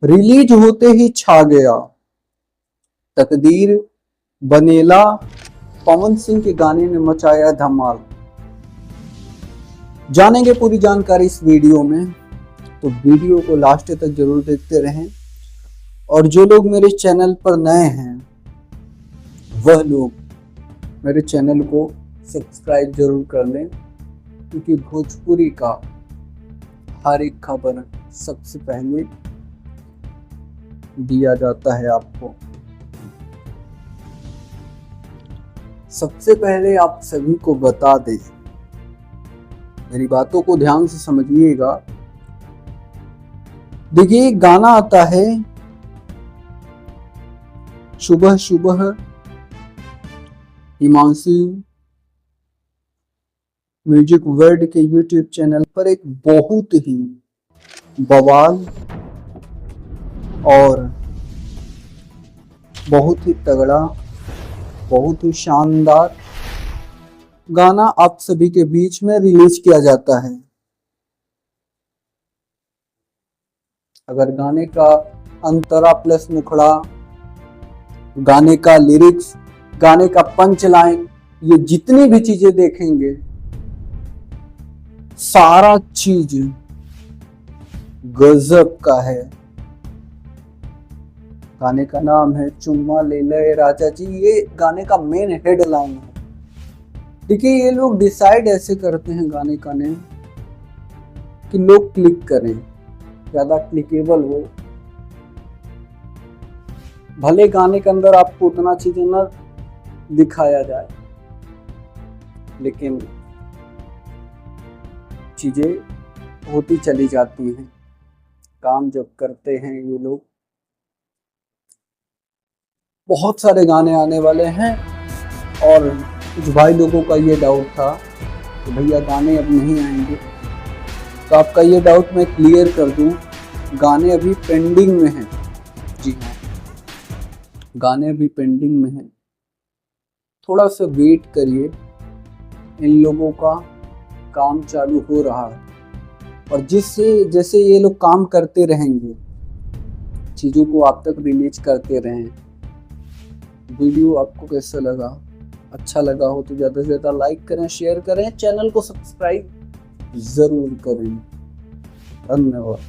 Release होते ही छा गया। तकदीर बनेला पवन सिंह के गाने ने मचाया धमाल। जानेंगे पूरी जानकारी इस वीडियो में, तो वीडियो को लास्ट तक जरूर देखते रहें। और जो लोग मेरे चैनल पर नए हैं वह लोग मेरे चैनल को सब्सक्राइब जरूर कर लें, क्योंकि भोजपुरी का हर एक खबर सबसे पहले दिया जाता है आपको। सबसे पहले आप सभी को बता दें, मेरी बातों को ध्यान से समझिएगा। देखिए, गाना आता है सुबह सुबह हिमांशु म्यूजिक वर्ल्ड के यूट्यूब चैनल पर एक बहुत ही बवाल और बहुत ही तगड़ा, बहुत ही शानदार गाना आप सभी के बीच में रिलीज किया जाता है। अगर गाने का अंतरा प्लस मुखड़ा, गाने का लिरिक्स, गाने का पंच लाइन, ये जितनी भी चीजें देखेंगे, सारा चीज गजब का है। गाने का नाम है चुम्मा ले ले राजा जी। ये गाने का मेन हेडलाइन है। देखिए, ये लोग डिसाइड ऐसे करते हैं गाने का नेम कि लोग क्लिक करें, ज्यादा क्लिकेबल हो। भले गाने के अंदर आपको उतना चीजें न दिखाया जाए, लेकिन चीजें होती चली जाती हैं काम जब करते हैं ये लोग। बहुत सारे गाने आने वाले हैं और कुछ भाई लोगों का ये डाउट था कि भैया गाने अब नहीं आएंगे, तो आपका ये डाउट मैं क्लियर कर दूं, गाने अभी पेंडिंग में हैं। जी हाँ, गाने अभी पेंडिंग में हैं। थोड़ा सा वेट करिए, इन लोगों का काम चालू हो रहा है, और जिससे जैसे ये लोग काम करते रहेंगे, चीज़ों को आप तक रिलीज करते रहें। वीडियो आपको कैसा लगा? अच्छा लगा हो तो ज़्यादा से ज़्यादा लाइक करें, शेयर करें, चैनल को सब्सक्राइब ज़रूर करें। धन्यवाद।